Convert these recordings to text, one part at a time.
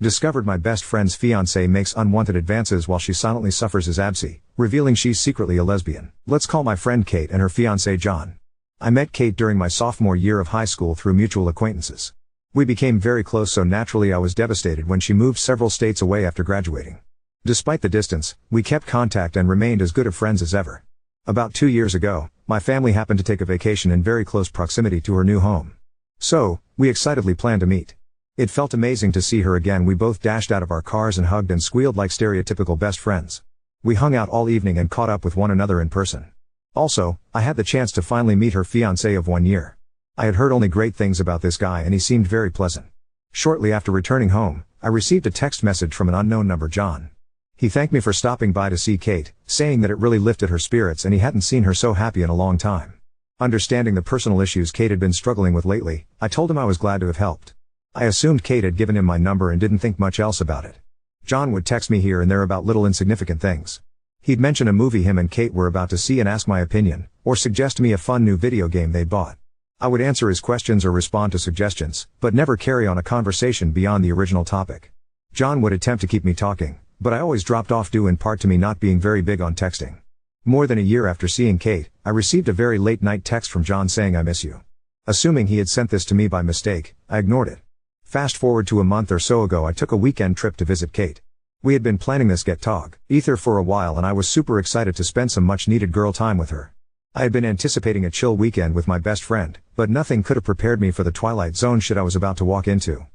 Discovered my best friend's fiancé makes unwanted advances while she silently suffers his absence, revealing she's secretly a lesbian. Let's call my friend Kate and her fiancé John. I met Kate during my sophomore year of high school through mutual acquaintances. We became very close, so naturally I was devastated when she moved several states away after graduating. Despite the distance, we kept contact and remained as good of friends as ever. About 2 years ago, my family happened to take a vacation in very close proximity to her new home. So, we excitedly planned to meet. It felt amazing to see her again. We both dashed out of our cars and hugged and squealed like stereotypical best friends. We hung out all evening and caught up with one another in person. Also, I had the chance to finally meet her fiancé of 1 year. I had heard only great things about this guy and he seemed very pleasant. Shortly after returning home, I received a text message from an unknown number, John. He thanked me for stopping by to see Kate, saying that it really lifted her spirits and he hadn't seen her so happy in a long time. Understanding the personal issues Kate had been struggling with lately, I told him I was glad to have helped. I assumed Kate had given him my number and didn't think much else about it. John would text me here and there about little insignificant things. He'd mention a movie him and Kate were about to see and ask my opinion, or suggest to me a fun new video game they'd bought. I would answer his questions or respond to suggestions, but never carry on a conversation beyond the original topic. John would attempt to keep me talking, but I always dropped off due in part to me not being very big on texting. More than a year after seeing Kate, I received a very late night text from John saying I miss you. Assuming he had sent this to me by mistake, I ignored it. Fast forward to a month or so ago, I took a weekend trip to visit Kate. We had been planning this get-together for a while and I was super excited to spend some much needed girl time with her. I had been anticipating a chill weekend with my best friend, but nothing could have prepared me for the Twilight Zone shit I was about to walk into.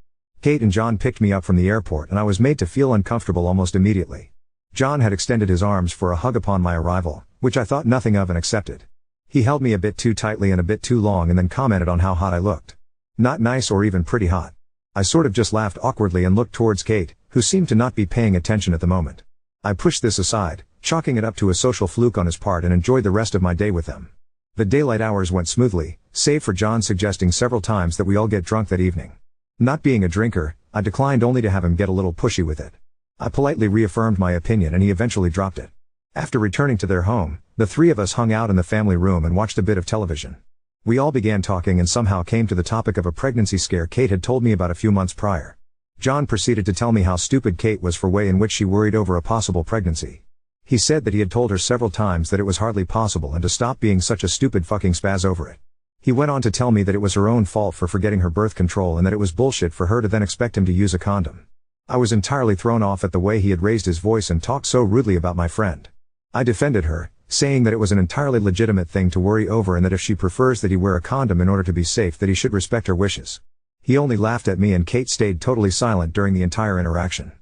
Kate and John picked me up from the airport and I was made to feel uncomfortable almost immediately. John had extended his arms for a hug upon my arrival, which I thought nothing of and accepted. He held me a bit too tightly and a bit too long and then commented on how hot I looked. Not nice or even pretty hot. I sort of just laughed awkwardly and looked towards Kate, who seemed to not be paying attention at the moment. I pushed this aside, chalking it up to a social fluke on his part, and enjoyed the rest of my day with them. The daylight hours went smoothly, save for John suggesting several times that we all get drunk that evening. Not being a drinker, I declined only to have him get a little pushy with it. I politely reaffirmed my opinion and he eventually dropped it. After returning to their home, the three of us hung out in the family room and watched a bit of television. We all began talking and somehow came to the topic of a pregnancy scare Kate had told me about a few months prior. John proceeded to tell me how stupid Kate was for the way in which she worried over a possible pregnancy. He said that he had told her several times that it was hardly possible and to stop being such a stupid fucking spaz over it. He went on to tell me that it was her own fault for forgetting her birth control and that it was bullshit for her to then expect him to use a condom. I was entirely thrown off at the way he had raised his voice and talked so rudely about my friend. I defended her, saying that it was an entirely legitimate thing to worry over and that if she prefers that he wear a condom in order to be safe, that he should respect her wishes. He only laughed at me and Kate stayed totally silent during the entire interaction.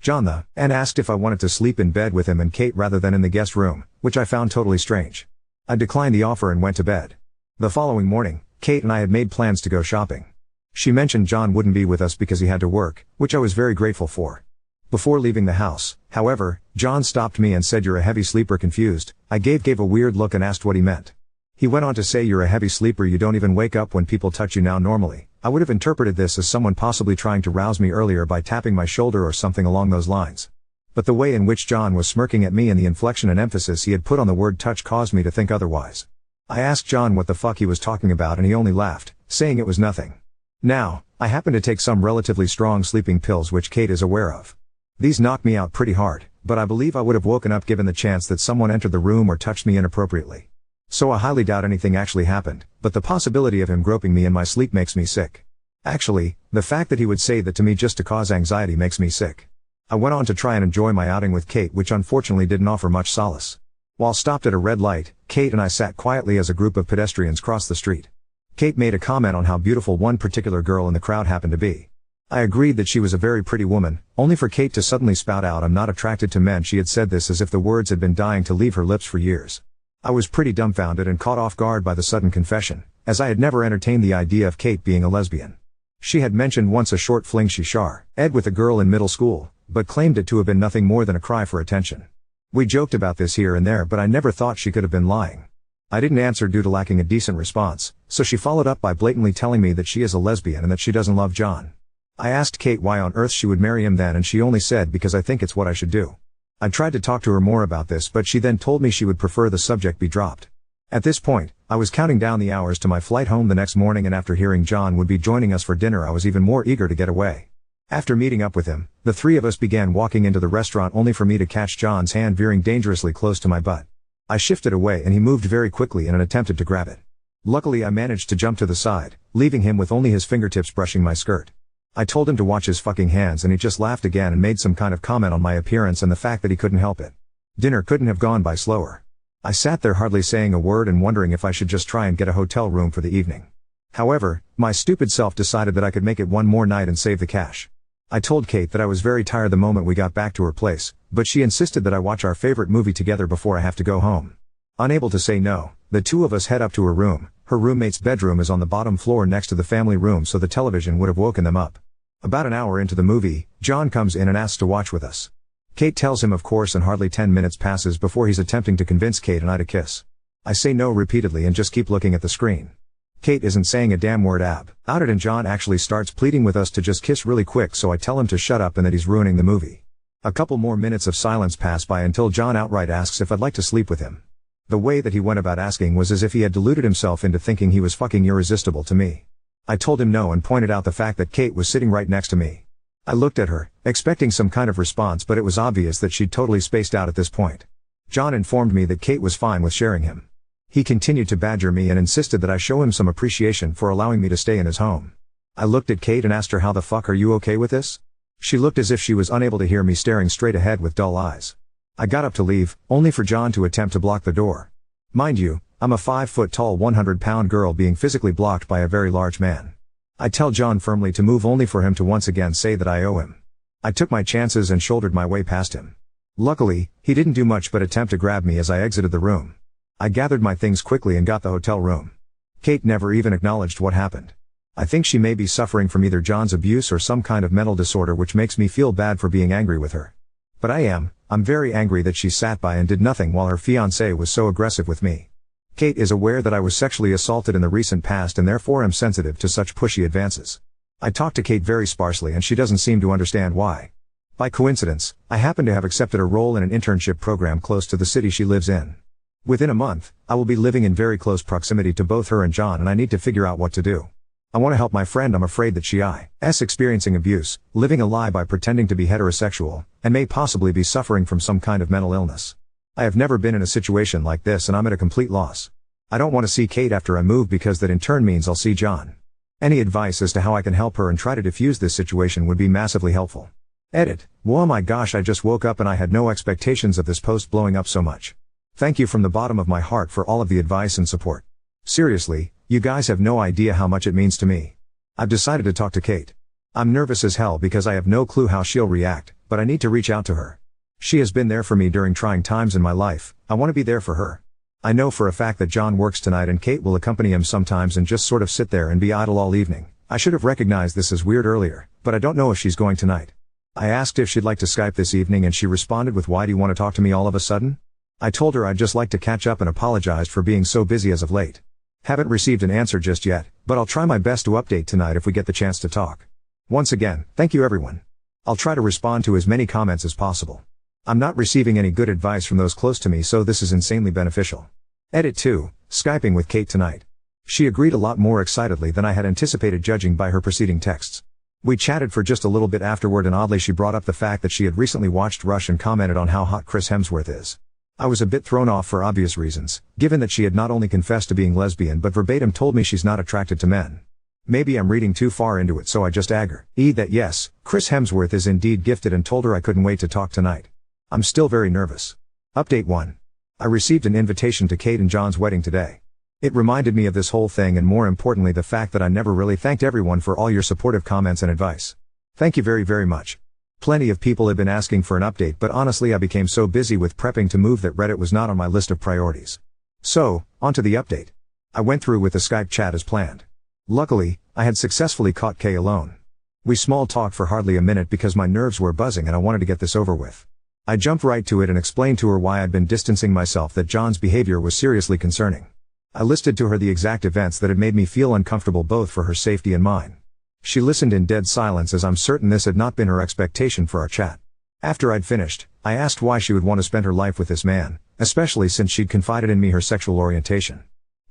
John and asked if I wanted to sleep in bed with him and Kate rather than in the guest room, which I found totally strange. I declined the offer and went to bed. The following morning, Kate and I had made plans to go shopping. She mentioned John wouldn't be with us because he had to work, which I was very grateful for. Before leaving the house, however, John stopped me and said, "You're a heavy sleeper." Confused, I gave a weird look and asked what he meant. He went on to say, "You're a heavy sleeper, you don't even wake up when people touch you now normally." I would have interpreted this as someone possibly trying to rouse me earlier by tapping my shoulder or something along those lines. But the way in which John was smirking at me and the inflection and emphasis he had put on the word touch caused me to think otherwise. I asked John what the fuck he was talking about and he only laughed, saying it was nothing. Now, I happen to take some relatively strong sleeping pills which Kate is aware of. These knock me out pretty hard, but I believe I would have woken up given the chance that someone entered the room or touched me inappropriately. So I highly doubt anything actually happened, but the possibility of him groping me in my sleep makes me sick. Actually, the fact that he would say that to me just to cause anxiety makes me sick. I went on to try and enjoy my outing with Kate, which unfortunately didn't offer much solace. While stopped at a red light, Kate and I sat quietly as a group of pedestrians crossed the street. Kate made a comment on how beautiful one particular girl in the crowd happened to be. I agreed that she was a very pretty woman, only for Kate to suddenly spout out, "I'm not attracted to men." She had said this as if the words had been dying to leave her lips for years. I was pretty dumbfounded and caught off guard by the sudden confession, as I had never entertained the idea of Kate being a lesbian. She had mentioned once a short fling she had with a girl in middle school, but claimed it to have been nothing more than a cry for attention. We joked about this here and there, but I never thought she could have been lying. I didn't answer due to lacking a decent response, so she followed up by blatantly telling me that she is a lesbian and that she doesn't love John. I asked Kate why on earth she would marry him then, and she only said, "Because I think it's what I should do." I tried to talk to her more about this, but she then told me she would prefer the subject be dropped. At this point, I was counting down the hours to my flight home the next morning, and after hearing John would be joining us for dinner, I was even more eager to get away. After meeting up with him, the three of us began walking into the restaurant only for me to catch John's hand veering dangerously close to my butt. I shifted away and he moved very quickly in an attempt to grab it. Luckily I managed to jump to the side, leaving him with only his fingertips brushing my skirt. I told him to watch his fucking hands and he just laughed again and made some kind of comment on my appearance and the fact that he couldn't help it. Dinner couldn't have gone by slower. I sat there hardly saying a word and wondering if I should just try and get a hotel room for the evening. However, my stupid self decided that I could make it one more night and save the cash. I told Kate that I was very tired the moment we got back to her place, but she insisted that I watch our favorite movie together before I have to go home. Unable to say no, the two of us head up to her room. Her roommate's bedroom is on the bottom floor next to the family room, so the television would have woken them up. About an hour into the movie, John comes in and asks to watch with us. Kate tells him of course, and hardly 10 minutes passes before he's attempting to convince Kate and I to kiss. I say no repeatedly and just keep looking at the screen. Kate isn't saying a damn word out it, and John actually starts pleading with us to just kiss really quick, so I tell him to shut up and that he's ruining the movie. A couple more minutes of silence pass by until John outright asks if I'd like to sleep with him. The way that he went about asking was as if he had deluded himself into thinking he was fucking irresistible to me. I told him no and pointed out the fact that Kate was sitting right next to me. I looked at her, expecting some kind of response, but it was obvious that she'd totally spaced out at this point. John informed me that Kate was fine with sharing him. He continued to badger me and insisted that I show him some appreciation for allowing me to stay in his home. I looked at Kate and asked her, how the fuck are you okay with this? She looked as if she was unable to hear me staring straight ahead with dull eyes. I got up to leave, only for John to attempt to block the door. Mind you, I'm a 5-foot-tall 100-pound girl being physically blocked by a very large man. I tell John firmly to move, only for him to once again say that I owe him. I took my chances and shouldered my way past him. Luckily, he didn't do much but attempt to grab me as I exited the room. I gathered my things quickly and got the hotel room. Kate never even acknowledged what happened. I think she may be suffering from either John's abuse or some kind of mental disorder, which makes me feel bad for being angry with her. But I'm very angry that she sat by and did nothing while her fiancé was so aggressive with me. Kate is aware that I was sexually assaulted in the recent past and therefore am sensitive to such pushy advances. I talk to Kate very sparsely and she doesn't seem to understand why. By coincidence, I happen to have accepted a role in an internship program close to the city she lives in. Within a month, I will be living in very close proximity to both her and John, and I need to figure out what to do. I want to help my friend. I'm afraid that she is experiencing abuse, living a lie by pretending to be heterosexual, and may possibly be suffering from some kind of mental illness. I have never been in a situation like this and I'm at a complete loss. I don't want to see Kate after I move because that in turn means I'll see John. Any advice as to how I can help her and try to diffuse this situation would be massively helpful. Edit. Oh my gosh, I just woke up and I had no expectations of this post blowing up so much. Thank you from the bottom of my heart for all of the advice and support. Seriously, you guys have no idea how much it means to me. I've decided to talk to Kate. I'm nervous as hell because I have no clue how she'll react, but I need to reach out to her. She has been there for me during trying times in my life. I want to be there for her. I know for a fact that John works tonight and Kate will accompany him sometimes and just sort of sit there and be idle all evening. I should have recognized this as weird earlier, but I don't know if she's going tonight. I asked if she'd like to Skype this evening and she responded with, why do you want to talk to me all of a sudden? I told her I'd just like to catch up and apologized for being so busy as of late. Haven't received an answer just yet, but I'll try my best to update tonight if we get the chance to talk. Once again, thank you everyone. I'll try to respond to as many comments as possible. I'm not receiving any good advice from those close to me, so this is insanely beneficial. Edit 2, Skyping with Kate tonight. She agreed a lot more excitedly than I had anticipated judging by her preceding texts. We chatted for just a little bit afterward and oddly she brought up the fact that she had recently watched Rush and commented on how hot Chris Hemsworth is. I was a bit thrown off for obvious reasons, given that she had not only confessed to being lesbian but verbatim told me she's not attracted to men. Maybe I'm reading too far into it, so I just agreed that yes, Chris Hemsworth is indeed gifted and told her I couldn't wait to talk tonight. I'm still very nervous. Update 1. I received an invitation to Kate and John's wedding today. It reminded me of this whole thing and more importantly the fact that I never really thanked everyone for all your supportive comments and advice. Thank you very, very much. Plenty of people have been asking for an update, but honestly I became so busy with prepping to move that Reddit was not on my list of priorities. So, on to the update. I went through with the Skype chat as planned. Luckily, I had successfully caught Kay alone. We small talked for hardly a minute because my nerves were buzzing and I wanted to get this over with. I jumped right to it and explained to her why I'd been distancing myself, that John's behavior was seriously concerning. I listed to her the exact events that had made me feel uncomfortable both for her safety and mine. She listened in dead silence, as I'm certain this had not been her expectation for our chat. After I'd finished, I asked why she would want to spend her life with this man, especially since she'd confided in me her sexual orientation.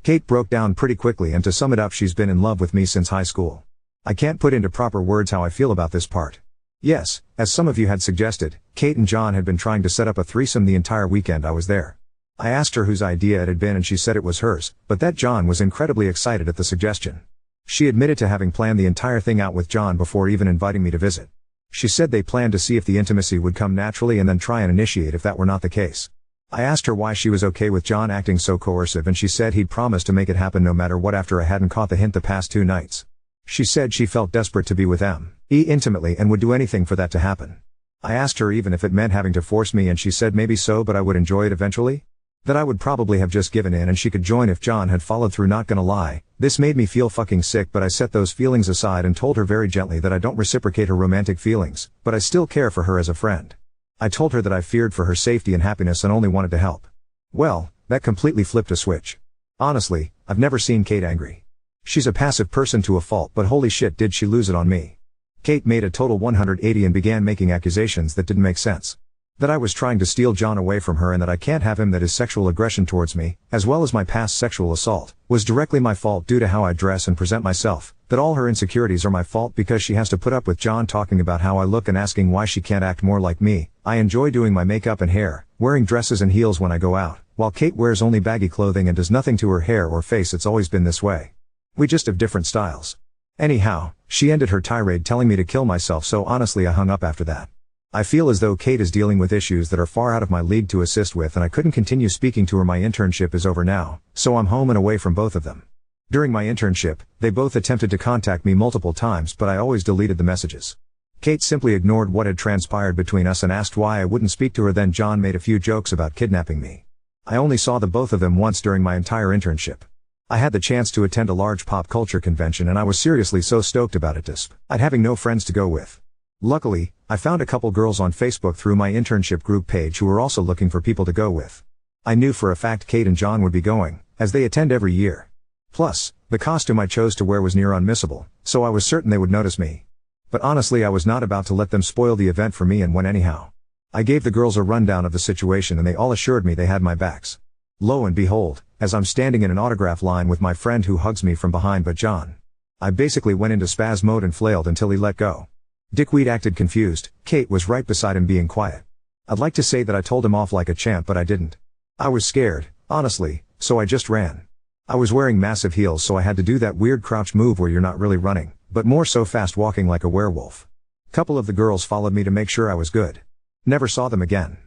Kate broke down pretty quickly, and to sum it up, she's been in love with me since high school. I can't put into proper words how I feel about this part. Yes, as some of you had suggested, Kate and John had been trying to set up a threesome the entire weekend I was there. I asked her whose idea it had been and she said it was hers, but that John was incredibly excited at the suggestion. She admitted to having planned the entire thing out with John before even inviting me to visit. She said they planned to see if the intimacy would come naturally and then try and initiate if that were not the case. I asked her why she was okay with John acting so coercive and she said he'd promised to make it happen no matter what after I hadn't caught the hint the past 2 nights. She said she felt desperate to be with me intimately and would do anything for that to happen. I asked her even if it meant having to force me and she said maybe so but I would enjoy it eventually? That I would probably have just given in and she could join if John had followed through. Not gonna lie, this made me feel fucking sick but I set those feelings aside and told her very gently that I don't reciprocate her romantic feelings, but I still care for her as a friend. I told her that I feared for her safety and happiness and only wanted to help. Well, that completely flipped a switch. Honestly, I've never seen Kate angry. She's a passive person to a fault but holy shit did she lose it on me. Kate made a total 180 and began making accusations that didn't make sense. That I was trying to steal John away from her and that I can't have him, that his sexual aggression towards me, as well as my past sexual assault, was directly my fault due to how I dress and present myself, that all her insecurities are my fault because she has to put up with John talking about how I look and asking why she can't act more like me. I enjoy doing my makeup and hair, wearing dresses and heels when I go out, while Kate wears only baggy clothing and does nothing to her hair or face. It's always been this way. We just have different styles. Anyhow, she ended her tirade telling me to kill myself, so honestly I hung up after that. I feel as though Kate is dealing with issues that are far out of my league to assist with and I couldn't continue speaking to her. My internship is over now, so I'm home and away from both of them. During my internship, they both attempted to contact me multiple times but I always deleted the messages. Kate simply ignored what had transpired between us and asked why I wouldn't speak to her. Then John made a few jokes about kidnapping me. I only saw the both of them once during my entire internship. I had the chance to attend a large pop culture convention and I was seriously so stoked about it despite having no friends to go with. Luckily, I found a couple girls on Facebook through my internship group page who were also looking for people to go with. I knew for a fact Kate and John would be going, as they attend every year. Plus, the costume I chose to wear was near unmissable, so I was certain they would notice me. But honestly I was not about to let them spoil the event for me and went anyhow. I gave the girls a rundown of the situation and they all assured me they had my backs. Lo and behold, as I'm standing in an autograph line with my friend who hugs me from behind but John. I basically went into spaz mode and flailed until he let go. Dickweed acted confused. Kate was right beside him being quiet. I'd like to say that I told him off like a champ but I didn't. I was scared, honestly, so I just ran. I was wearing massive heels so I had to do that weird crouch move where you're not really running, but more so fast walking like a werewolf. Couple of the girls followed me to make sure I was good. Never saw them again.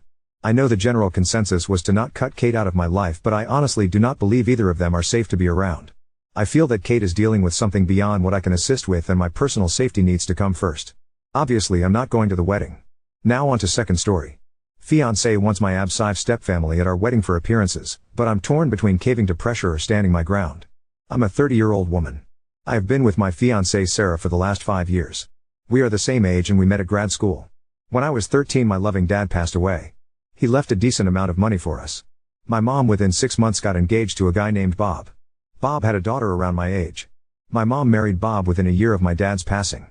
I know the general consensus was to not cut Kate out of my life but I honestly do not believe either of them are safe to be around. I feel that Kate is dealing with something beyond what I can assist with and my personal safety needs to come first. Obviously I'm not going to the wedding. Now on to second story. Fiancé wants my abseive stepfamily at our wedding for appearances, but I'm torn between caving to pressure or standing my ground. I'm a 30-year-old woman. I have been with my fiancée Sarah for the last 5 years. We are the same age and we met at grad school. When I was 13 my loving dad passed away. He left a decent amount of money for us. My mom within 6 months got engaged to a guy named Bob. Bob had a daughter around my age. My mom married Bob within a year of my dad's passing.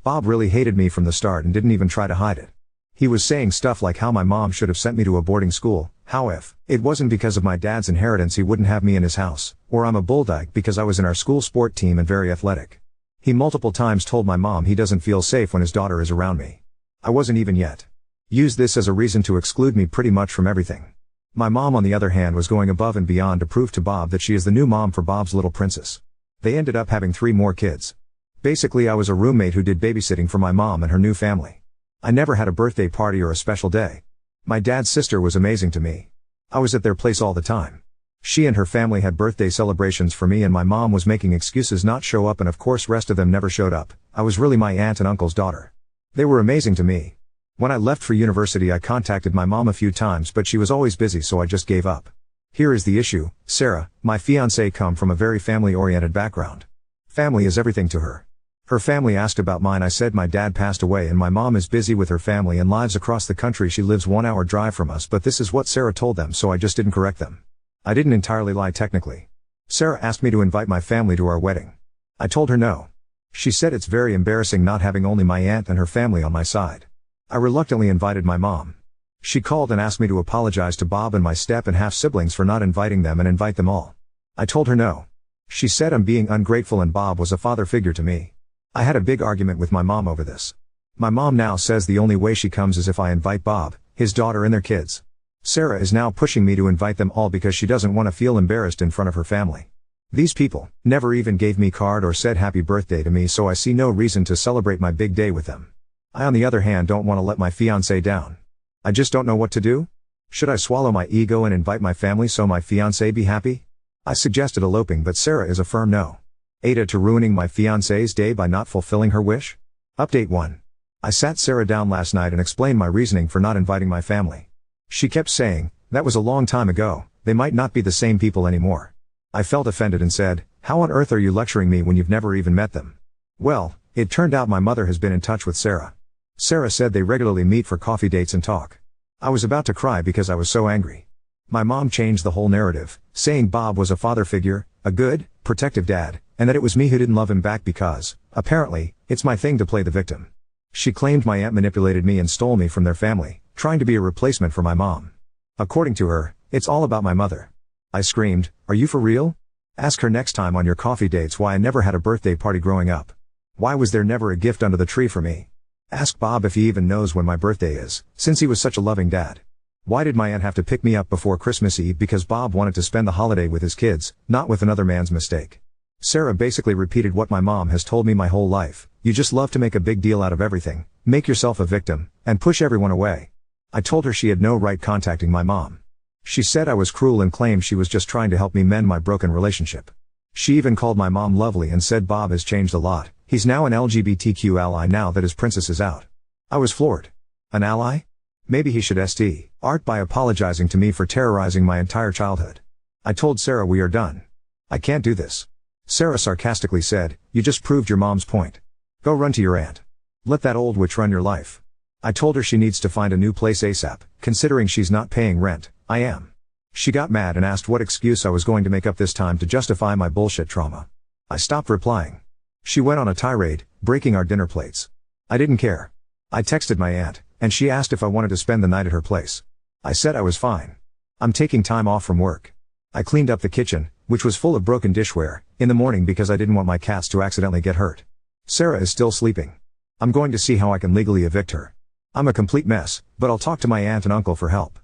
Bob really hated me from the start and didn't even try to hide it. He was saying stuff like how my mom should have sent me to a boarding school, how if it wasn't because of my dad's inheritance he wouldn't have me in his house, or I'm a bulldog because I was in our school sport team and very athletic. He multiple times told my mom he doesn't feel safe when his daughter is around me. I wasn't even yet. Used this as a reason to exclude me pretty much from everything. My mom on the other hand was going above and beyond to prove to Bob that she is the new mom for Bob's little princess. They ended up having 3 more kids. Basically I was a roommate who did babysitting for my mom and her new family. I never had a birthday party or a special day. My dad's sister was amazing to me. I was at their place all the time. She and her family had birthday celebrations for me and my mom was making excuses not show up and of course rest of them never showed up. I was really my aunt and uncle's daughter. They were amazing to me. When I left for university I contacted my mom a few times but she was always busy so I just gave up. Here is the issue, Sarah, my fiancée come from a very family-oriented background. Family is everything to her. Her family asked about mine. I said my dad passed away and my mom is busy with her family and lives across the country. She lives 1 hour drive from us but this is what Sarah told them so I just didn't correct them. I didn't entirely lie technically. Sarah asked me to invite my family to our wedding. I told her no. She said it's very embarrassing not having only my aunt and her family on my side. I reluctantly invited my mom. She called and asked me to apologize to Bob and my step and half siblings for not inviting them and invite them all. I told her no. She said I'm being ungrateful and Bob was a father figure to me. I had a big argument with my mom over this. My mom now says the only way she comes is if I invite Bob, his daughter and their kids. Sarah is now pushing me to invite them all because she doesn't want to feel embarrassed in front of her family. These people never even gave me card or said happy birthday to me, so I see no reason to celebrate my big day with them. I on the other hand don't want to let my fiancé down. I just don't know what to do. Should I swallow my ego and invite my family so my fiancé be happy? I suggested eloping, but Sarah is a firm no. Ada to ruining my fiancé's day by not fulfilling her wish? Update 1. I sat Sarah down last night and explained my reasoning for not inviting my family. She kept saying, that was a long time ago, they might not be the same people anymore. I felt offended and said, how on earth are you lecturing me when you've never even met them? Well, it turned out my mother has been in touch with Sarah. Sarah said they regularly meet for coffee dates and talk. I was about to cry because I was so angry. My mom changed the whole narrative, saying Bob was a father figure, a good, protective dad, and that it was me who didn't love him back because, apparently, it's my thing to play the victim. She claimed my aunt manipulated me and stole me from their family, trying to be a replacement for my mom. According to her, it's all about my mother. I screamed, are you for real? Ask her next time on your coffee dates why I never had a birthday party growing up. Why was there never a gift under the tree for me? Ask Bob if he even knows when my birthday is, since he was such a loving dad. Why did my aunt have to pick me up before Christmas Eve because Bob wanted to spend the holiday with his kids, not with another man's mistake? Sarah basically repeated what my mom has told me my whole life. You just love to make a big deal out of everything, make yourself a victim, and push everyone away. I told her she had no right contacting my mom. She said I was cruel and claimed she was just trying to help me mend my broken relationship. She even called my mom lovely and said Bob has changed a lot. He's now an LGBTQ ally now that his princess is out. I was floored. An ally? Maybe he should st. art by apologizing to me for terrorizing my entire childhood. I told Sarah we are done. I can't do this. Sarah sarcastically said, you just proved your mom's point. Go run to your aunt. Let that old witch run your life. I told her she needs to find a new place ASAP, considering she's not paying rent. I am. She got mad and asked what excuse I was going to make up this time to justify my bullshit trauma. I stopped replying. She went on a tirade, breaking our dinner plates. I didn't care. I texted my aunt, and she asked if I wanted to spend the night at her place. I said I was fine. I'm taking time off from work. I cleaned up the kitchen, which was full of broken dishware, in the morning because I didn't want my cats to accidentally get hurt. Sarah is still sleeping. I'm going to see how I can legally evict her. I'm a complete mess, but I'll talk to my aunt and uncle for help.